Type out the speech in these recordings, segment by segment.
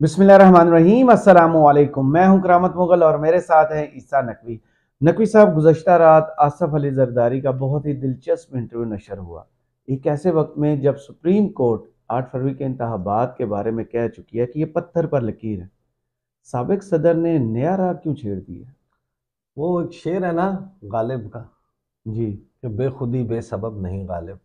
बिस्मिल्लाहिर्रहमानिर्रहीम। अस्सलामुअलैकुम। मैं हूं करामत मुगल और मेरे साथ हैं ईसा नकवी। नकवी साहब, गुज़श्ता रात आसिफ अली जरदारी का बहुत ही दिलचस्प इंटरव्यू नशर हुआ, एक ऐसे वक्त में जब सुप्रीम कोर्ट 8 फरवरी के इंतखाबात के बारे में कह चुकी है कि ये पत्थर पर लकीर है। साबिक सदर ने नया राग क्यों छेड़ दिया? वो एक शेर है ना, गालिब का, जी। कि बेखुदी बेसबब नहीं गालिब।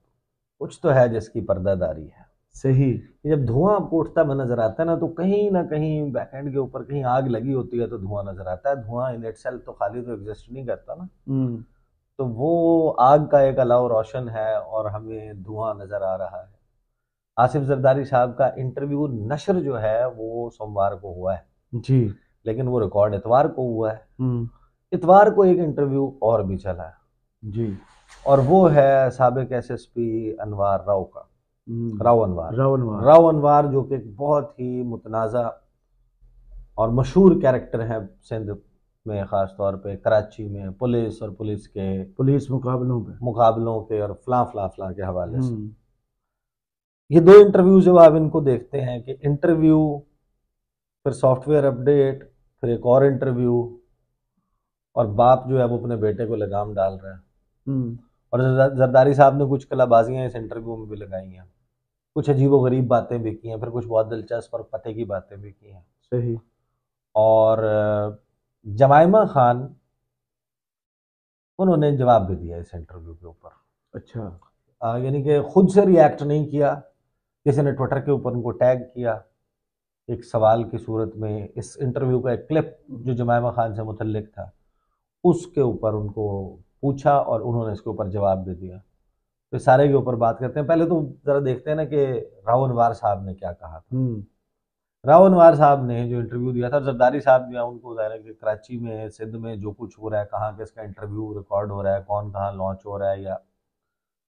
कुछ तो है जिसकी पर्दादारी है। सही। ये जब धुआं उठता हुआ नजर आता है ना, तो कहीं ना कहीं बैकएंड के ऊपर कहीं आग लगी होती है तो धुआं नजर आता है। धुआं इन इटसेल्फ तो खाली तो एग्जिस्ट नहीं करता ना। हम्म। तो वो आग का एक अलाव रोशन है और हमें धुआं नजर आ रहा है। आसिफ जरदारी साहब का इंटरव्यू नशर जो है वो सोमवार को हुआ है, जी। लेकिन वो रिकॉर्ड इतवार को हुआ है। हम्म। इतवार को एक इंटरव्यू और भी चला है, जी। और वो है साबिक एसएसपी अनवार राव का। राव अनवार। रावणवार। राव अनवार जो कि एक बहुत ही मुतनाज़ा और मशहूर कैरेक्टर है सिंध में, ख़ास तौर पे कराची में पुलिस और पुलिस के पुलिस मुकाबलों पे। मुकाबलों के और फलां फलां फलां के हवाले से। हम्म। ये दो इंटरव्यू जब आप इनको देखते हैं कि इंटरव्यू, फिर सॉफ्टवेयर अपडेट, फिर एक और इंटरव्यू, और बाप जो है वो अपने बेटे को लगाम डाल रहा है। हम्म। और जरदारी साहब ने कुछ कलाबाजियां इस इंटरव्यू में भी लगाई हैं, कुछ अजीब व गरीब बातें भी की हैं, फिर कुछ बहुत दिलचस्प और पते की बातें भी की हैं। सही। और जमाइमा खान, उन्होंने जवाब भी दिया इस इंटरव्यू के ऊपर। अच्छा। यानी कि खुद से रिएक्ट नहीं किया, किसी ने ट्विटर के ऊपर उनको टैग किया एक सवाल की सूरत में। इस इंटरव्यू का एक क्लिप जो जमाइमा खान से मुतल्लिक था, उसके ऊपर उनको पूछा और उन्होंने इसके ऊपर जवाब भी दिया। तो सारे के ऊपर बात करते हैं। पहले तो ज़रा देखते हैं ना कि राव अनवार साहब ने क्या कहा था। हम्म। राव अनवार साहब ने जो इंटरव्यू दिया था, जरदारी साहब जो है उनको ज़ाहिर है कि कराची में सिंध में जो कुछ हो रहा है, कहाँ किसका इंटरव्यू रिकॉर्ड हो रहा है, कौन कहाँ लॉन्च हो रहा है, या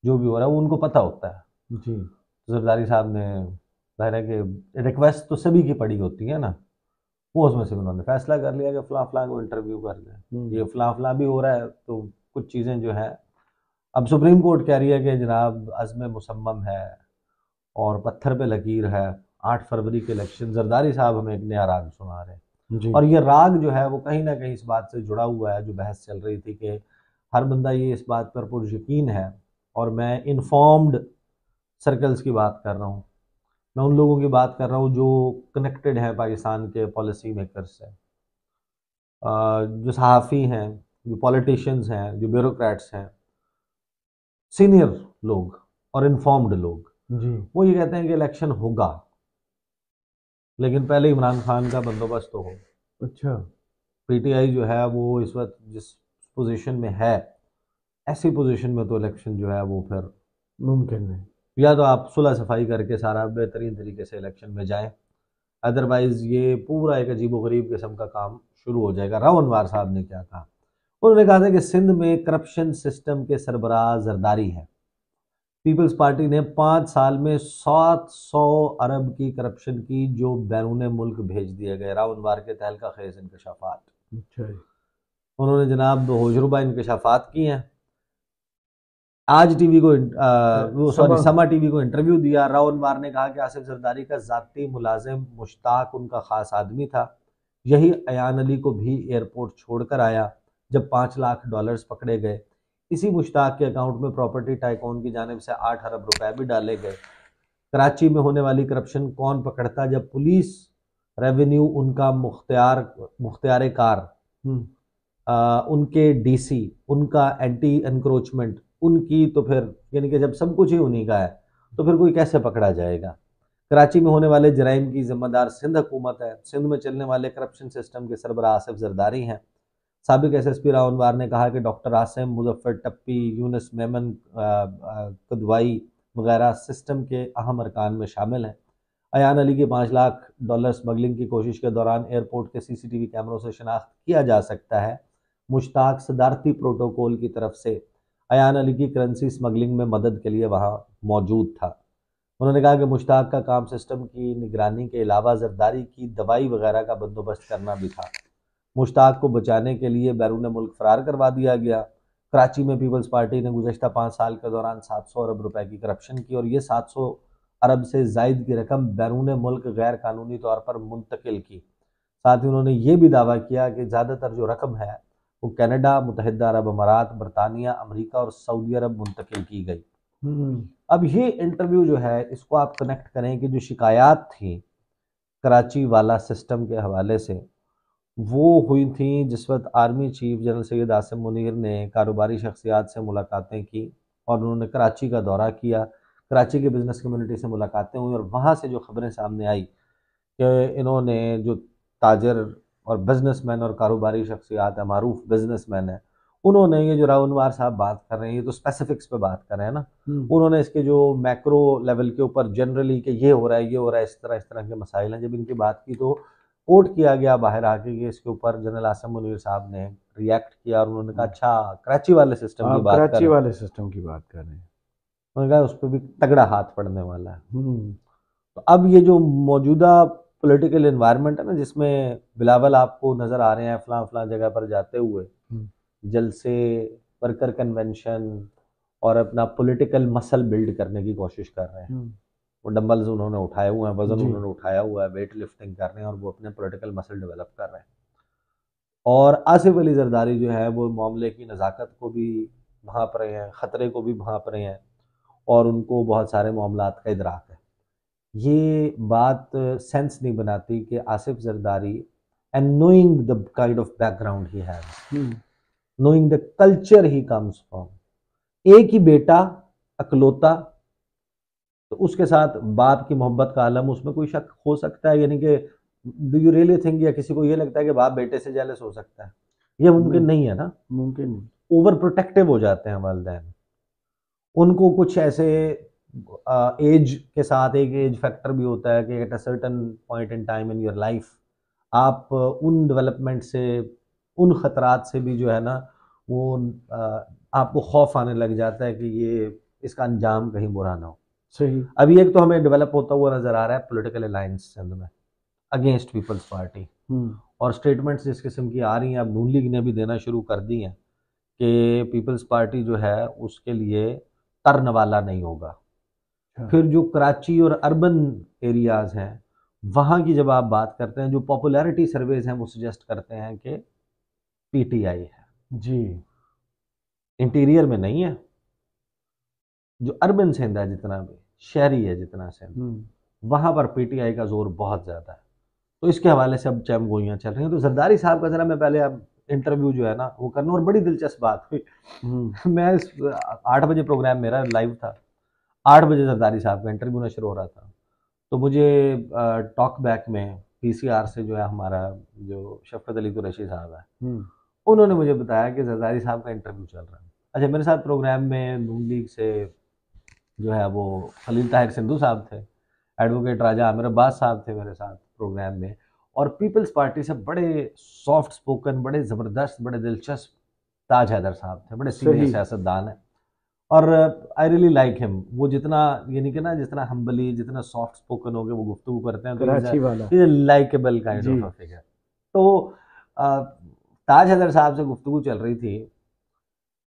जो भी हो रहा है वो उनको पता होता है। जी। तो जरदारी साहब ने, ज़ाहिर है कि रिक्वेस्ट तो सभी की पड़ी होती है ना, वो उसमें से उन्होंने फैसला कर लिया कि फ़लाँ फ़लाँ को इंटरव्यू कर लें। ये फ़लाँ फ़लाँ भी हो रहा है, तो कुछ चीज़ें जो हैं, अब सुप्रीम कोर्ट कह रही है कि जनाब अज़्म मुसम्मम है और पत्थर पे लकीर है। 8 फरवरी के इलेक्शन, जरदारी साहब हमें एक नया राग सुना रहे हैं। जी। और ये राग जो है वो कहीं ना कहीं इस बात से जुड़ा हुआ है, जो बहस चल रही थी कि हर बंदा ये इस बात पर पुरयकीन है, और मैं इन्फॉर्म्ड सर्कल्स की बात कर रहा हूँ, मैं उन लोगों की बात कर रहा हूँ जो कनेक्टेड हैं पाकिस्तान के पॉलिसी मेकर्स से, जो सहाफ़ी हैं, जो पॉलिटिशियंस हैं, जो ब्यूरोक्रेट्स हैं, सीनियर लोग और इन्फॉर्म्ड लोग। जी। वो ये कहते हैं कि इलेक्शन होगा, लेकिन पहले इमरान खान का बंदोबस्त तो हो। अच्छा। पीटीआई जो है वो इस वक्त जिस पोजीशन में है, ऐसी पोजीशन में तो इलेक्शन जो है वो फिर, मुमकिन है। या तो आप सुलह सफाई करके सारा बेहतरीन तरीके से इलेक्शन में जाएं, अदरवाइज ये पूरा एक अजीब गरीब किस्म का काम शुरू हो जाएगा। राव अनवार साहब ने क्या कहा? उन्होंने कहा था कि सिंध में करप्शन सिस्टम के सरबराह जरदारी है। पीपल्स पार्टी ने 5 साल में 700 अरब की करप्शन की, जो बैरून मुल्क भेज दिए गए। राव अनवार के तहलका खेज इंकशाफात। अच्छा। उन्होंने जनाब होजरुबा इंकशाफात की हैं। आज टीवी को वो सॉरी सबा। समा टीवी को इंटरव्यू दिया। राव अनवार ने कहा कि आसिफ जरदारी का ज़ाती मुलाजिम मुश्ताक उनका ख़ास आदमी था। यही अयान अली को भी एयरपोर्ट छोड़कर आया जब $5 लाख पकड़े गए। इसी मुश्ताक के अकाउंट में प्रॉपर्टी टाइकॉन की जानिब से 8 अरब रुपए भी डाले गए। कराची में होने वाली करप्शन कौन पकड़ता, जब पुलिस रेवेन्यू उनका मुख्तियार कार, हम्म। उनके डीसी, उनका एंटी एनक्रोचमेंट उनकी, तो फिर यानी कि जब सब कुछ ही उन्हीं का है तो फिर कोई कैसे पकड़ा जाएगा। कराची में होने वाले जराइम की जिम्मेदार सिंध हुकूमत है। सिंध में चलने वाले करप्शन सिस्टम के सरबराह आसिफ जरदारी हैं। साबिक एसएसपी राव अनवार ने कहा कि डॉक्टर आसिम, मुजफ्फर टप्पी, यूनुस मेमन कदवाई वगैरह सिस्टम के अहम अरकान में शामिल हैं। अयान अली के $5 लाख स्मगलिंग की कोशिश के दौरान एयरपोर्ट के सीसीटीवी कैमरों से शनाख्त किया जा सकता है। मुश्ताक सदारती प्रोटोकॉल की तरफ से अयान अली की करेंसी स्मगलिंग में मदद के लिए वहां मौजूद था। उन्होंने कहा कि मुश्ताक का काम सिस्टम की निगरानी के अलावा जरदारी की दवाई वगैरह का बंदोबस्त करना भी था। मुश्ताक को बचाने के लिए बैरून मुल्क फरार करवा दिया गया। कराची में पीपल्स पार्टी ने गुज़श्ता 5 साल के दौरान 700 अरब रुपए की करप्शन की, और ये 700 अरब से जायद की रकम बैरून मुल्क गैर कानूनी तौर पर मुंतकिल की। साथ ही उन्होंने ये भी दावा किया कि ज़्यादातर जो रकम है वो कनाडा, मुत्तहिदा अरब अमारात, बरतानिया, अमेरिका और सऊदी अरब मुंतकिल की गई। अब ये इंटरव्यू जो है, इसको आप कनेक्ट करें कि जो शिकायत थी कराची वाला सिस्टम के हवाले से, वो हुई थी जिस वक्त army chief general Syed Asim Munir ने कारोबारी शख्सियात से मुलाकातें की और उन्होंने कराची का दौरा किया, कराची के बिज़नेस कम्युनिटी से मुलाकातें हुई और वहाँ से जो खबरें सामने आई कि इन्होंने जो ताजर और बिजनेसमैन और कारोबारी शख्सियात है, मारूफ बिजनेसमैन है, उन्होंने ये जो राउनवार साहब बात कर रहे हैं, ये तो स्पेसिफिक्स पे बात कर रहे हैं ना, उन्होंने इसके जो मैक्रो लेवल के ऊपर जनरली कि ये हो रहा है, ये हो रहा है, इस तरह के मसाइल हैं, जब इनकी बात की तो कोट किया गया बाहर आके कि इसके ऊपर जनरल आसिम मुनीर साहब ने रिएक्ट किया और उन्होंने कहा अच्छा कराची वाले सिस्टम की बात कर कराची वाले सिस्टम की बात कर रहे हैं, उन्होंने कहा उस पर भी तगड़ा हाथ पड़ने वाला है। तो अब ये जो मौजूदा पॉलिटिकल एनवायरनमेंट है ना, जिसमें बिलावल आपको नजर आ रहे हैं फलां जगह पर जाते हुए, जलसे, वर्कर कन्वेंशन और अपना पॉलिटिकल मसल बिल्ड करने की कोशिश कर रहे हैं। वो डंबल्स उन्होंने उठाए हुए हैं, वजन उन्होंने उठाया हुआ है, वेट लिफ्टिंग कर रहे हैं और वो अपने पॉलिटिकल मसल डेवलप कर रहे हैं। और आसिफ अली जरदारी जो है वो मामले की नज़ाकत को भी भांप रहे हैं, ख़तरे को भी भांप रहे हैं और उनको बहुत सारे मामलात का इदराक है। ये बात सेंस नहीं बनाती कि Asif Zardari and knowing the kind of background he has, knowing the culture he comes from, एक ही बेटा अकलौता, तो उसके साथ बाप की मोहब्बत का आलम, उसमें कोई शक हो सकता है? यानी कि डू यू रियली थिंक, या किसी को ये लगता है कि बाप बेटे से जेलस हो सकता है? ये मुमकिन नहीं है ना, मुमकिन नहीं। ओवर प्रोटेक्टिव हो जाते हैं वालिदैन, उनको कुछ ऐसे एज के साथ एक एज फैक्टर भी होता है कि at a certain point in time in your life आप उन डेवलपमेंट से, उन खतरात से भी जो है ना वो आपको खौफ आने लग जाता है कि ये इसका अंजाम कहीं बुरा ना हो। सही। अभी एक तो हमें डेवलप होता हुआ नजर आ रहा है पॉलिटिकल अलायंस सिंध में अगेंस्ट पीपल्स पार्टी, और स्टेटमेंट्स जिस किस्म की आ रही हैं, अब नून लीग ने भी देना शुरू कर दी हैं कि पीपल्स पार्टी जो है उसके लिए तरन वाला नहीं होगा। फिर जो कराची और अर्बन एरियाज हैं वहाँ की जब आप बात करते हैं, जो पॉपुलैरिटी सर्वेज हैं वो सजेस्ट करते हैं कि पीटीआई है जी, इंटीरियर में नहीं है, जो अर्बन सिंध है जितना भी शहरी है जितना सिंध, वहाँ पर पीटीआई का जोर बहुत ज़्यादा है। तो इसके हवाले से अब चैम गोइयाँ चल रही हैं। तो जरदारी साहब का ज़रा मैं पहले अब इंटरव्यू जो है ना वो करना, और बड़ी दिलचस्प बात हुई मैं 8 बजे प्रोग्राम मेरा लाइव था, 8 बजे जरदारी साहब का इंटरव्यू नशर हो रहा था, तो मुझे टॉक बैक में पीसीआर से जो है हमारा जो शफकत अली कुरैशी साहब है, उन्होंने मुझे बताया कि जरदारी साहब का इंटरव्यू चल रहा है। अच्छा, मेरे साथ प्रोग्राम में नून लीग से जो है वो खलील ताहिर सिंधु साहब थे, एडवोकेट राजा आमिर अब्बास साहब थे मेरे साथ प्रोग्राम में, और पीपल्स पार्टी से बड़े सॉफ्ट स्पोकन, बड़े ज़बरदस्त, बड़े दिलचस्प ताज हैदर साहब थे, बड़े सीनियर सियासतदान हैं और आई रियली लाइक हिम। वो जितना यानी कि ना जितना हम्बली, जितना सॉफ्ट स्पोकन हो गए वो गुफ्तगू करते हैं, तो likeable kind of a figure. तो ताज हैदर साहब से गुफ्तगू चल रही थी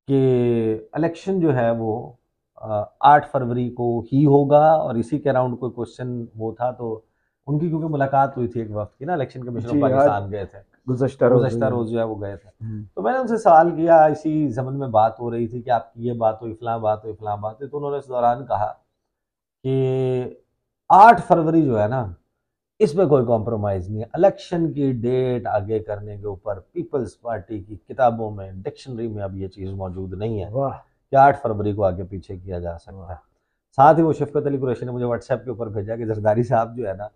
कि इलेक्शन जो है वो 8 फरवरी को ही होगा, और इसी के अराउंड कोई क्वेश्चन वो था, तो उनकी क्योंकि मुलाकात हुई थी एक वक्त की ना, इलेक्शन कमीशन ऑफ पाकिस्तान गए थे, गुज़श्ता रोज जो है वो गए थे, तो मैंने उनसे सवाल किया, इसी जमन में बात हो रही थी कि आपकी ये बात हुई, फलां बात हुई, फलां बात हुई, तो उन्होंने इस दौरान कहा कि 8 फरवरी जो है ना इसमें कोई कॉम्प्रोमाइज़ नहीं है, इलेक्शन की डेट आगे करने के ऊपर पीपल्स पार्टी की किताबों में, डिक्शनरी में अब ये चीज़ मौजूद नहीं है कि 8 फरवरी को आगे पीछे किया जा सकता है। साथ ही वो शफकत अली कुरैशी ने मुझे व्हाट्सएप के ऊपर भेजा कि जरदारी साहब जो है ना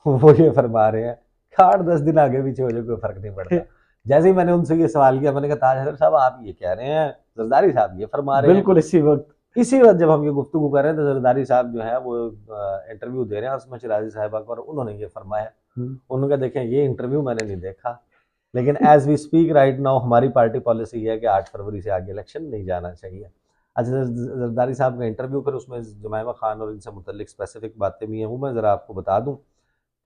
वो ये फरमा रहे हैं कि 8-10 दिन आगे पीछे हो जाए कोई फर्क नहीं पड़ता। जैसे ही मैंने उनसे ये सवाल किया, मैंने कहा ताज हैदर साहब आप ये कह रहे हैं, जरदारी साहब ये फरमा रहे हैं, बिल्कुल इसी वक्त जब हम ये गुफ्तगू कर रहे हैं तो जरदारी साहब जो है वो इंटरव्यू दे रहे हैं उसमें शिराजी साहिबा को, और उन्होंने ये फरमाया। उन्होंने कहा देखें ये इंटरव्यू मैंने नहीं देखा, लेकिन as we speak right now हमारी पार्टी पॉलिसी है कि 8 फरवरी से आगे इलेक्शन नहीं जाना चाहिए। अच्छा, जरदारी साहब का इंटरव्यू, फिर उसमें जुमैमा खान और इनसे मुतल्लिक स्पेसिफिक बातें भी हैं, वो मैं ज़रा आपको बता दूं,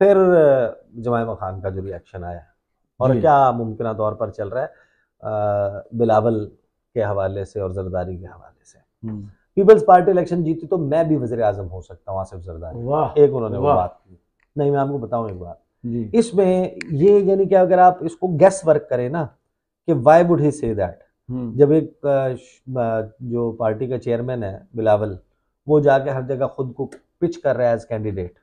फिर जुमैमा खान का जो रिएक्शन आया और क्या मुमकिन तौर पर चल रहा है बिलावल के हवाले से और जरदारी के हवाले से। पीपल्स पार्टी इलेक्शन जीती तो मैं भी वजीर आजम हो सकता हूँ, आसिफ जरदारी। वाह, एक उन्होंने वो बात की। नहीं, मैं आपको बताऊं एक बात जी। इसमें, ये यानी कि अगर आप इसको गेस वर्क करें ना कि why would he say that, जब एक जो पार्टी का चेयरमैन है बिलावल, वो जाके हर जगह खुद को पिच कर रहा है एज कैंडिडेट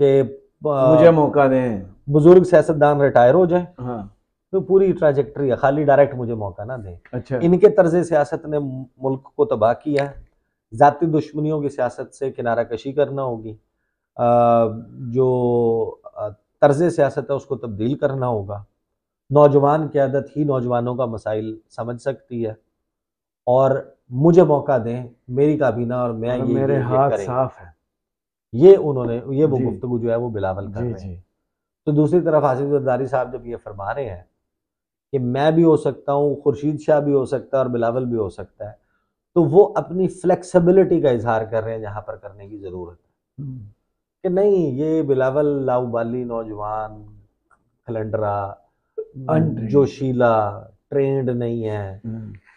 कि मुझे मौका दें, बुजुर्ग सियासतदान रिटायर हो जाए, हाँ, तो पूरी ट्रैजेक्टरी है, खाली डायरेक्ट मुझे मौका ना दे। अच्छा, इनके तर्ज सियासत ने मुल्क को तबाह किया है। जाती दुश्मनियों की सियासत से किनारा कशी करना होगी, जो तर्ज सियासत है उसको तब्दील करना होगा। नौजवान क़यादत ही नौजवानों का मसाइल समझ सकती है, और मुझे मौका दें, मेरी काबीना और मैं और ये मेरे ये हाथ करेंगे। साफ है। ये उन्होंने, ये वो जी, गुफ्तगू जो है वो बिलावल कर जी, रहे हैं। जी, तो दूसरी तरफ आसिफ जरदारी साहब जब ये फरमा रहे हैं कि मैं भी हो सकता हूँ, खुर्शीद शाह भी हो सकता है और बिलावल भी हो सकता है, तो वो अपनी फ्लेक्सिबिलिटी का इजहार कर रहे हैं जहां पर करने की जरूरत है। कि नहीं, ये बिलावल लाउबाली नौजवान, खलंडरा, जोशीला, ट्रेंड नहीं है।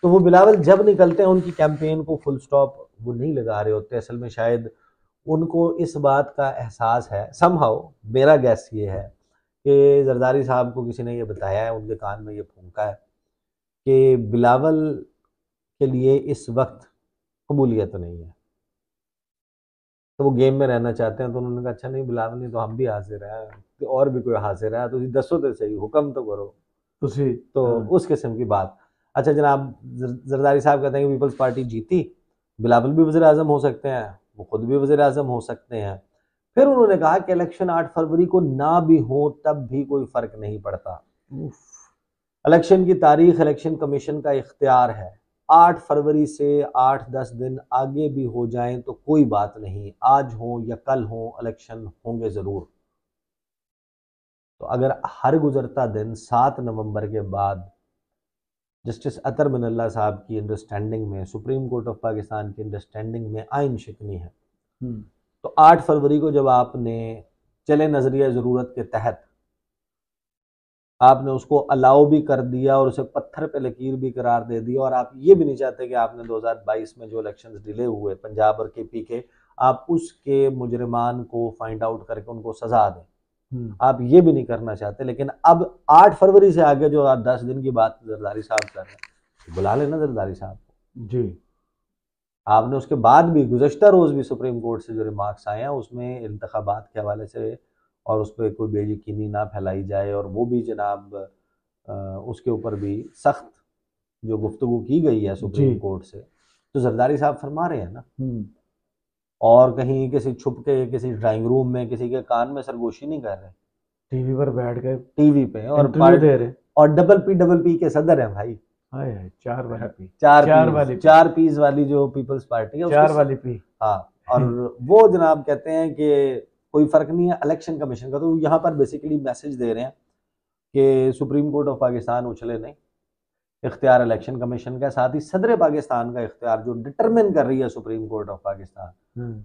तो वो बिलावल जब निकलते हैं उनकी कैंपेन को फुल स्टॉप वो नहीं लगा रहे होते। असल में शायद उनको इस बात का एहसास है, समहाउ मेरा गैस ये है कि जरदारी साहब को किसी ने ये बताया है, उनके कान में ये फूंका है कि बिलावल के लिए इस वक्त कबूलियत नहीं है, तो वो गेम में रहना चाहते हैं। तो उन्होंने कहा अच्छा नहीं, बिलावल नहीं तो हम भी हाजिर हैं, तो और भी कोई हाजिर है तो दसो तो सही, हुक्म तो करो। तो उस किस्म की बात। अच्छा जनाब, जरदारी साहब कहते हैं कि पीपल्स पार्टी जीती, बिलावल भी वज़ीर आज़म हो सकते हैं, वो खुद भी वज़ीर आज़म हो सकते हैं। फिर उन्होंने कहा कि इलेक्शन 8 फरवरी को ना भी हो तब भी कोई फर्क नहीं पड़ता। इलेक्शन की तारीख इलेक्शन कमीशन का इख्तियार है, 8 फरवरी से 8-10 दिन आगे भी हो जाएं तो कोई बात नहीं, आज हो या कल हो इलेक्शन होंगे जरूर। तो अगर हर गुजरता दिन 7 नवंबर के बाद जस्टिस अतर मिनल्ला साहब की अंडरस्टैंडिंग में, सुप्रीम कोर्ट ऑफ पाकिस्तान की अंडरस्टैंडिंग में आइन शिकनी है, तो 8 फरवरी को जब आपने चले नजरिया जरूरत के तहत आपने उसको अलाउ भी कर दिया और उसे पत्थर पे लकीर भी करार दे दिया, और आप ये भी नहीं चाहते कि आपने 2022 में जो इलेक्शंस डिले हुए पंजाब और केपी के, आप उसके मुजरिमान को फाइंड आउट करके उनको सजा दें, आप ये भी नहीं करना चाहते। लेकिन अब 8 फरवरी से आगे जो आप 10 दिन की बात जरदारी साहब कर रहे हैं, बुला लेना जरदारी साहब को जी। आपने उसके बाद भी गुज़श्ता रोज भी सुप्रीम कोर्ट से जो रिमार्क्स आए हैं उसमें इंतखाबात के हवाले से और उस पर कोई बेयकीनी ना फैलाई जाए, और वो भी जनाब उसके ऊपर भी सख्त जो गुफ्तगू की गई है सुप्रीम कोर्ट से, तो जरदारी साहब फरमा रहे हैं ना, और कहीं किसी छुप के किसी ड्राइंग रूम में किसी के कान में सरगोशी नहीं कर रहे, टीवी पर बैठ के टीवी पे और दे रहे, और डबल पी के सदर हैं भाई। चार पीस वाली जो पीपल्स पार्टी है, चार वाली पी, हाँ। और वो जनाब कहते हैं कि कोई फर्क नहीं है इलेक्शन कमीशन का। तो यहाँ पर बेसिकली मैसेज दे रहे हैं कि सुप्रीम कोर्ट ऑफ पाकिस्तान उछले नहीं, इख्तियार इलेक्शन कमीशन का, साथ ही सदर पाकिस्तान का इख्तियार जो डिटरमिन कर रही है सुप्रीम कोर्ट ऑफ पाकिस्तान,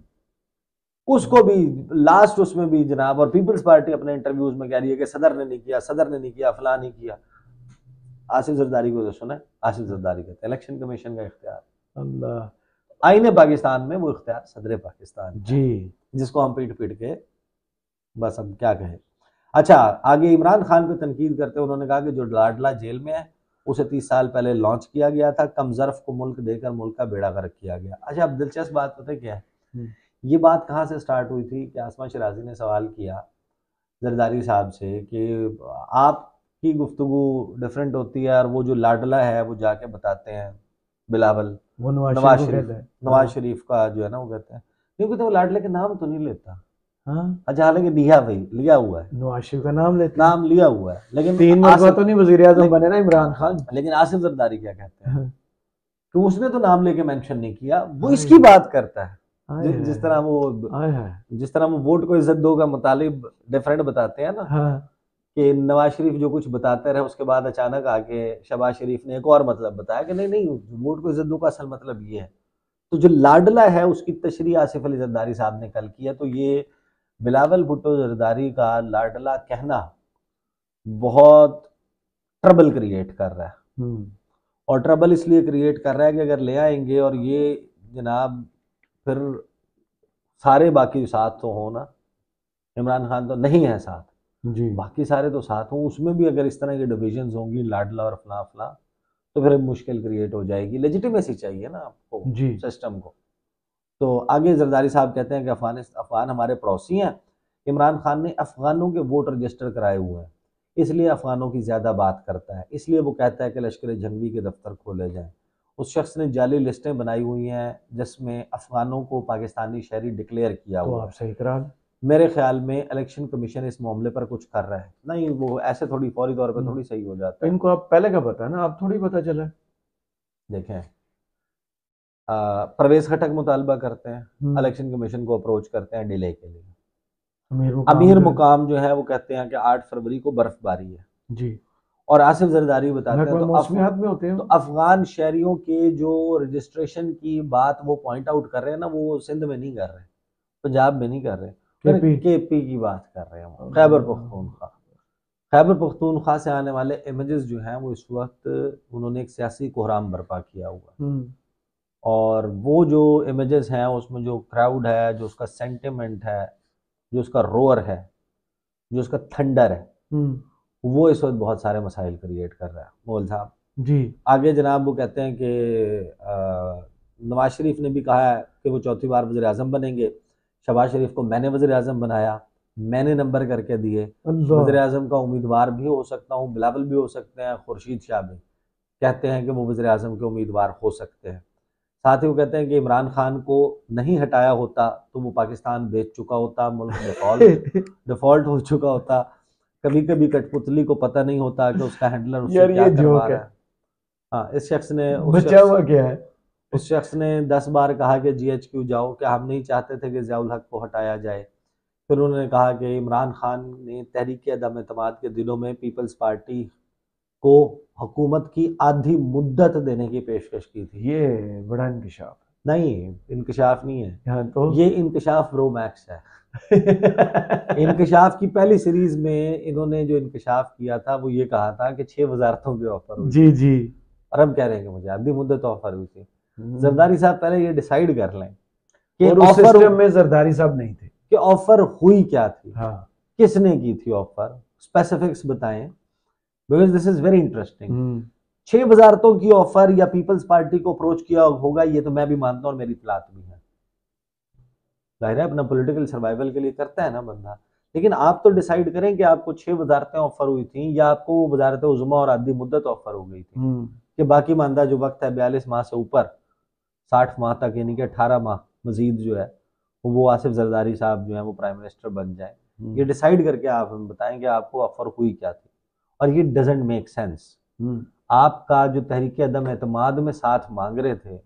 उसको भी लास्ट उसमें भी जनाब, और पीपल्स पार्टी अपने इंटरव्यूज में कह रही है कि सदर ने नहीं किया, सदर ने नहीं किया, फलां नहीं किया। आसिफ जरदारी को जो सुना, आसिफ जरदारी कहते हैं इलेक्शन कमीशन का इख्तियार, अल्लाह, आईने पाकिस्तान में वो इख्तियार सदर पाकिस्तान जी, जिसको हम पीट पीट के बस हम क्या कहें। अच्छा, आगे इमरान खान पे तनकीद करते उन्होंने कहा कि जो लाडला जेल में है उसे 30 साल पहले लॉन्च किया गया था, कम ज़र्फ को मुल्क देकर मुल्क का बेड़ा गर्क किया गया। अच्छा, अब दिलचस्प बात पता है क्या है, ये बात कहाँ से स्टार्ट हुई थी कि आसमा शराजी ने सवाल किया जरदारी साहब से कि आपकी गुफ्तगू डिफरेंट होती है, और वो जो लाडला है वो जाके बताते हैं बिलावल, वो नवाज शरीफ का जो है ना, वो कहते हैं क्योंकि तो वो लाडले के नाम तो नहीं लेता। हाँ, अच्छा, हालांकि लिया हुआ है, नवाज शरीफ का नाम लिया हुआ है, लेकिन 3 मरतबा तो नहीं वजीर आज़म बने ना इमरान खान। लेकिन आसिफ जरदारी क्या कहते हैं कि उसने तो नाम लेके मेंशन नहीं किया, वो इसकी बात करता है। जिस तरह वो वोट को इज्जत दो का मुतालिब डिफरेंट बताते हैं ना, कि नवाज शरीफ जो कुछ बताते रहे उसके बाद अचानक आके शहबाज शरीफ ने एक और मतलब बताया कि नहीं वोट को इज्जत दो का असल मतलब ये है। तो जो लाडला है उसकी तशरीह आसिफ अली जरदारी साहब ने कल किया। तो ये बिलावल भुट्टो जरदारी का लाडला कहना बहुत ट्रबल क्रिएट कर रहा है, और ट्रबल इसलिए क्रिएट कर रहा है कि अगर ले आएंगे और ये जनाब फिर सारे बाकी साथ तो हो ना, इमरान खान तो नहीं है साथ, जी बाकी सारे तो साथ हों, उसमें भी अगर इस तरह की डिविजन्स होंगी, लाडला और फला फला, तो फिर मुश्किल क्रिएट हो जाएगी। लेजिटिमेसी चाहिए ना आपको जी सिस्टम को। तो आगे जरदारी साहब कहते हैं कि अफगान हमारे पड़ोसी हैं, इमरान खान ने अफगानों के वोट रजिस्टर कराए हुए हैं, इसलिए अफगानों की ज़्यादा बात करता है, इसलिए वो कहता है कि लश्कर जंगी के दफ्तर खोले जाएं। उस शख्स ने जाली लिस्टें बनाई हुई हैं जिसमें अफगानों को पाकिस्तानी शहरी डिक्लेयर किया तो हुआ आप है। सही करा। मेरे ख्याल में इलेक्शन कमीशन इस मामले पर कुछ कर रहा है नहीं, वो ऐसे थोड़ी फौरी तौर पर थोड़ी सही हो जाता है। इनको आप पहले का पता ना, आप थोड़ी पता चला। देखें, परवेज खटक मुतालबा करते हैं, इलेक्शन कमीशन को अप्रोच करते हैं डिले के लिए। अमीर मुकाम जो है वो कहते हैं कि 8 फरवरी को बर्फबारी है जी, और आसिफ जरदारी बताते हैं मौसमियात में होते हैं। तो अफगान शहरियों के जो रजिस्ट्रेशन की बात वो पॉइंट आउट कर रहे हैं ना, वो सिंध में नहीं कर रहे, पंजाब में नहीं कर रहे, केपी की बात कर रहे हैं, खैबर पख्तूनख्वा। खैबर पख्तूनख्वा से आने वाले इमेजेस जो हैं वो इस वक्त उन्होंने एक सियासी कोहराम बर्पा किया हुआ, और वो जो इमेजेस हैं उसमें जो क्राउड है, जो उसका सेंटिमेंट है, जो उसका रोअर है, जो उसका थंडर है, वो इस वक्त बहुत सारे मसाइल क्रिएट कर रहा है मोल साहब जी। आगे जनाब वो कहते हैं कि नवाज शरीफ ने भी कहा है कि वो चौथी बार वज़ीर आज़म बनेंगे, शहबाज शरीफ को मैंने वज़ीर आज़म बनाया, मैंने नंबर करके दिए, वज़ीर आज़म का उम्मीदवार भी हो सकता हूँ, बिलावल भी हो सकते हैं, खुर्शीद शाह भी कहते हैं कि वो वज़ीर आज़म के उम्मीदवार हो सकते हैं। साथ ही वो कहते हैं कि इमरान खान को नहीं हटाया होता तो वो पाकिस्तान बेच चुका होता, मुल्क डिफॉल्ट हो चुका होता। कभी कभी कठपुतली को पता नहीं होता कि उसका हैंडलर उससे क्या करवा रहा है। हाँ, इस शख्स ने बचा हुआ क्या है, उस शख्स ने 10 बार कहा कि GHQ जाओ, क्या हम नहीं चाहते थे कि ज़ियाउल हक को हटाया जाए। फिर उन्होंने कहा कि इमरान खान ने तहरीक अदम एतमाद के दिलों में पीपल्स पार्टी को हुकूमत की आधी मुद्दत देने की पेशकश की थी। ये बड़ा इंकशाफ नहीं, इंकशाफ नहीं है। हाँ, तो ये इंकशाफ प्रो मैक्स है। इंकशाफ की पहली सीरीज में इन्होंने जो इंकशाफ किया था वो ये कहा था कि 6 वजारतों की ऑफर हुई जी जी, और अब कह रहे हैं कि मुझे आधी मुद्दत ऑफर हुई थी। जरदारी साहब पहले ये डिसाइड कर लें कि और उस सिस्टम में जरदारी साहब नहीं थे कि ऑफर हुई क्या थी। हाँ, किसने की थी ऑफर, स्पेसिफिक्स बताएं, because this is very interesting. 6 वजारतों की ऑफर या पीपल्स पार्टी को अप्रोच किया होगा ये तो मैं भी मानता हूँ और मेरी इत्तलात भी है। जाहिर है अपना पॉलिटिकल सर्वाइवल के लिए करता है ना बंदा, लेकिन आप तो डिसाइड करें कि आपको 6 वजारतें ऑफर हुई थी या आपको वो वजारत उज़्मा और आधी मुद्दत ऑफर हो गई थी कि बाकी मानदा जो वक्त है 42 माह से ऊपर 60 माह तक, यानी कि 18 माह मजीद जो है वो आसिफ जरदारी साहब जो है वो प्राइम मिनिस्टर बन जाए। ये डिसाइड करके आप हमें बताएं कि आपको ऑफर हुई क्या थी। और ये डजेंट मेक सेंस। आपका जो तहरीक अदम एतमाद में साथ मांग रहे थे,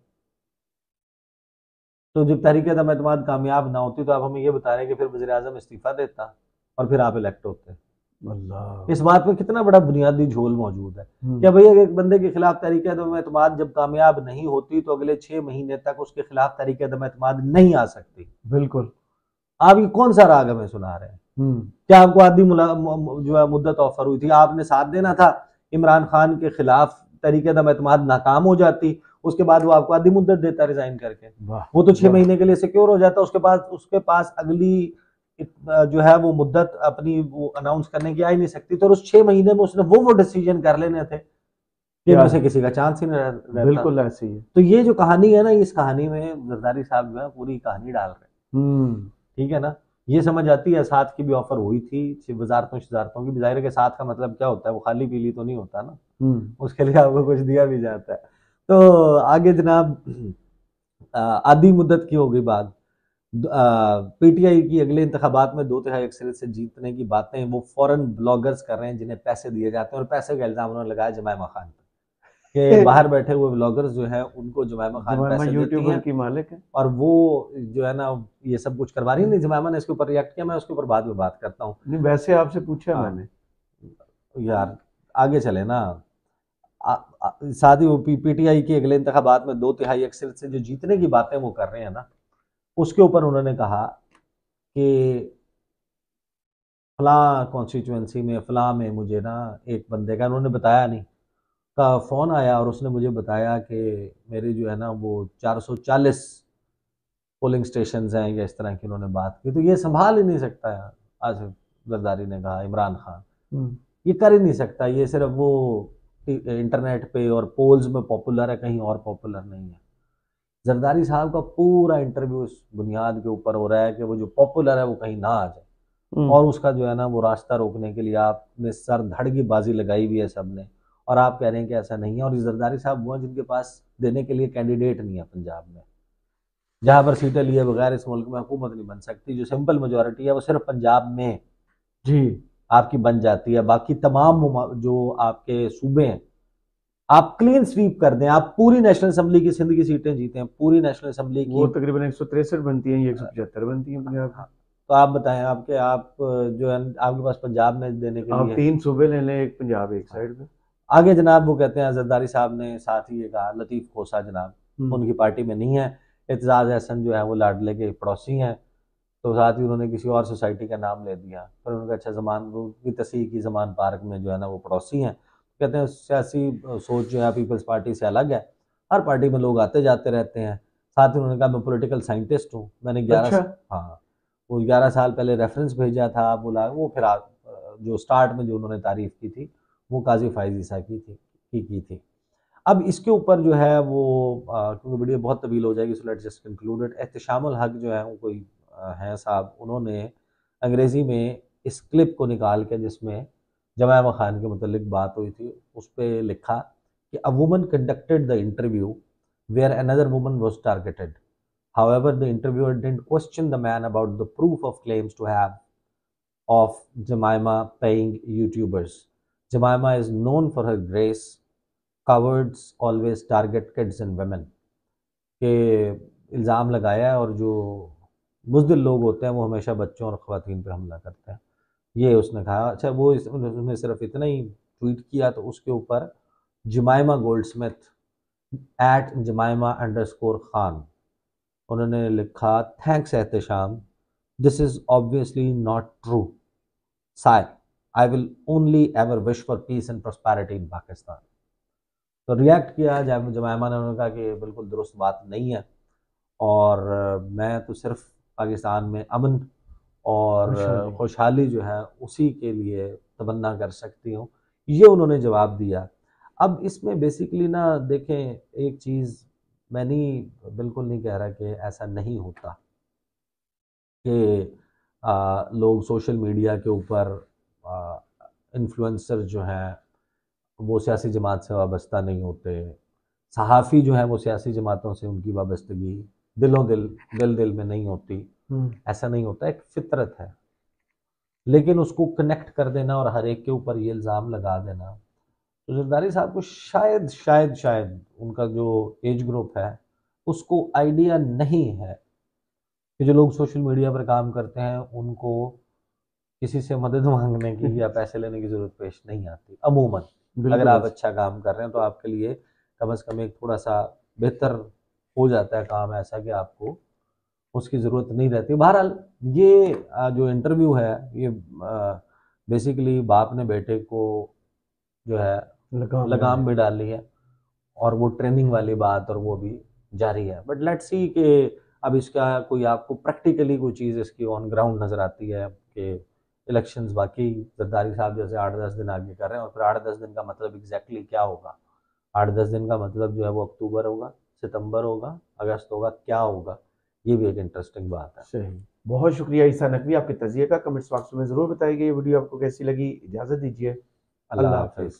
तो जब तहरीक अदम एतमाद कामयाब ना होती तो आप हमें ये बता रहे हैं कि फिर वज़ीर आज़म इस्तीफा देता और फिर आप इलेक्ट होते। अल्लाह, इस बात में कितना बड़ा बुनियादी झोल मौजूद है। क्या भैया एक बंदे के खिलाफ तहरीक अदम एतमाद जब कामयाब नहीं होती तो अगले 6 महीने तक उसके खिलाफ तहरीक अदम एतमाद नहीं आ सकती। बिल्कुल, आप ये कौन सा राग हमें सुना रहे हैं? क्या आपको आधी जो है मुद्दत ऑफर हुई थी, आपने साथ देना था, इमरान खान के खिलाफ तहरीक अदम एतमाद नाकाम हो जाती, उसके बाद वो आपको आधी मुद्दत देता रिजाइन करके, वो तो 6 महीने के लिए सिक्योर हो जाता, उसके पास अगली जो है वो मुद्दत अपनी वो अनाउंस करने की आ ही नहीं सकती। तो उस 6 महीने में उसने वो डिसीजन कर लेने थे कि इनमें से किसी का चांस ही नहीं रहता। बिल्कुल ऐसे ही है। तो ये जो कहानी है ना, इस कहानी में जरदारी साहब जो है पूरी कहानी डाल रहे, ठीक है ना। ये समझ आती है साथ की भी ऑफर हुई थी, वजारतों की। जाहिर है कि साथ का मतलब क्या होता है, वो खाली पीली तो नहीं होता ना, उसके लिए आपको कुछ दिया भी जाता है। तो आगे जनाब आधी मुद्दत की हो गई बात। PTI की अगले इंतखाबात में 2/3 अक्सरियत से जीतने की बातें वो फॉरेन ब्लॉगर्स कर रहे हैं जिन्हें पैसे दिए जाते हैं, और पैसे का इल्जाम उन्होंने लगाया जमायमा खान पर कि बाहर बैठे हुए ब्लॉगर्स जो है उनको जमायमा खान पैसे देती हैं की मालिक है, और वो जो है ना ये सब कुछ करवा रही है। नहीं, जमायमा ने इसके ऊपर रिएक्ट किया, मैं उसके ऊपर बाद में बात करता हूँ। नहीं, वैसे आपसे पूछा मैंने यार, आगे चले ना। साथ ही वो PTI की अगले इंतखाबात में 2/3 अक्सरियत से जो जीतने की बातें वो कर रहे हैं ना, उसके ऊपर उन्होंने कहा कि फला कॉन्स्टिट्यूएंसी में फला में मुझे ना एक बंदे का, उन्होंने बताया नहीं, का फ़ोन आया और उसने मुझे बताया कि मेरे जो है ना वो 440 पोलिंग स्टेशन हैं या इस तरह की उन्होंने बात की। तो ये संभाल ही नहीं सकता है, आसिफ जरदारी ने कहा, इमरान खान ये कर ही नहीं सकता, ये सिर्फ वो इंटरनेट पे और पोल्स में पॉपुलर है, कहीं और पॉपुलर नहीं है। जरदारी साहब का पूरा इंटरव्यू इस बुनियाद के ऊपर हो रहा है कि वो जो पॉपुलर है वो कहीं ना आ जाए, और उसका जो है ना वो रास्ता रोकने के लिए आपने सर धड़ की बाजी लगाई हुई है सबने, और आप कह रहे हैं कि ऐसा नहीं है। और जरदारी साहब वो हैं जिनके पास देने के लिए कैंडिडेट नहीं है पंजाब में, जहां पर सीटें लिए बगैर इस मुल्क में हुकूमत नहीं बन सकती। जो सिंपल मेजोरिटी है वो सिर्फ पंजाब में जी आपकी बन जाती है, बाकी तमाम जो आपके सूबे हैं आप क्लीन स्वीप कर दें, आप पूरी नेशनल असेंबली की सिंध की सीटें जीते हैं, पूरी नेशनल असेंबली की वो तकरीबन 163 बनती हैं, ये 175 बनती हैं पंजाब की। तो आप बताएं, आपके आप जो है आपके पास पंजाब में देने के आप लिए 3 सूबे ले लें, एक पंजाब एक साइड पे। आगे जनाब वो कहते हैं जरदारी साहब ने साथ ही ये कहा, लतीफ़ खोसा जनाब उनकी पार्टी में नहीं है, एतजाज़ एहसन जो है वो लाडले के पड़ोसी हैं, तो साथ ही उन्होंने किसी और सोसाइटी का नाम ले दिया। फिर उनका अच्छा जमान की तसीह की जमान पार्क में जो है ना वो पड़ोसी हैं। कहते हैं सियासी सोच जो है पीपल्स पार्टी से अलग है, हर पार्टी में लोग आते जाते रहते हैं। साथ ही उन्होंने कहा मैं पॉलिटिकल साइंटिस्ट हूँ, मैंने 11 अच्छा। हाँ वो 11 साल पहले रेफरेंस भेजा था, बोला वो फिर जो स्टार्ट में जो उन्होंने तारीफ की थी वो काजी फाइज ईसा की थी। अब इसके ऊपर जो है वो क्योंकि वीडियो बहुत तवील हो जाएगी, सो लेट्स जस्ट कंक्लूडेड। एहतशामुल हक जो है वो कोई हैं साहब, उन्होंने अंग्रेज़ी में इस क्लिप को निकाल के जिसमें जमायमा खान के मतलब बात हुई थी उस पर लिखा कि a woman conducted the interview where another woman was targeted, however the interviewer didn't question the man about the proof of claims to have of Jemima paying YouTubers. Jemima is known for her grace. Cowards always target kids and women. के इल्ज़ाम लगाया है और जो बुज़दिल लोग होते हैं वो हमेशा बच्चों और ख़वातीन पे हमला करते हैं, ये उसने कहा। अच्छा वो उसने सिर्फ इतना ही ट्वीट किया तो उसके ऊपर जमाइमा गोल्डस्मिथ @जमाइमा_खान उन्होंने लिखा, thanks Ehtesham, this is obviously not true, Sai I will only ever wish for piece and prosperity इन पाकिस्तान। तो रिएक्ट किया जमाइमा ने, उन्होंने कहा कि बिल्कुल दुरुस्त बात नहीं है, और मैं तो सिर्फ पाकिस्तान में अमन और खुशहाली जो है उसी के लिए तमन्ना कर सकती हूँ, ये उन्होंने जवाब दिया। अब इसमें बेसिकली ना देखें एक चीज़, मैं नहीं बिल्कुल नहीं कह रहा कि ऐसा नहीं होता कि लोग सोशल मीडिया के ऊपर इन्फ्लुएंसर जो हैं वो सियासी जमात से वाबस्ता नहीं होते, सहाफ़ी जो है वो सियासी जमातों से उनकी वाबस्तगी दिल में नहीं होती, ऐसा नहीं होता, एक फितरत है। लेकिन उसको कनेक्ट कर देना और हर एक के ऊपर ये इल्ज़ाम लगा देना, तो जरदारी साहब को शायद उनका जो एज ग्रुप है उसको आइडिया नहीं है कि जो लोग सोशल मीडिया पर काम करते हैं उनको किसी से मदद मांगने की या पैसे लेने की ज़रूरत पेश नहीं आती अमूमन। अगर आप अच्छा काम कर रहे हैं तो आपके लिए कम से कम एक थोड़ा सा बेहतर हो जाता है काम, ऐसा कि आपको उसकी ज़रूरत नहीं रहती। बहरहाल ये जो इंटरव्यू है ये बेसिकली बाप ने बेटे को जो है लगाम भी डाली है, और वो ट्रेनिंग वाली बात और वो भी जारी है। बट लेट्स सी कि अब इसका कोई आपको प्रैक्टिकली कोई चीज़ इसकी ऑन ग्राउंड नज़र आती है कि इलेक्शंस बाकी जरदारी साहब जैसे 8-10 दिन आगे कर रहे हैं, और फिर 8-10 दिन का मतलब एग्जैक्टली क्या होगा, 8-10 दिन का मतलब जो है वो अक्टूबर होगा, सितंबर होगा, अगस्त होगा, क्या होगा, ये भी एक इंटरेस्टिंग बात है। सही, बहुत शुक्रिया ईसा नकवी आपके तजिए का। कमेंट्स बॉक्स में ज़रूर बताइए ये वीडियो आपको कैसी लगी। इजाज़त दीजिए, अल्लाह हाफिज़।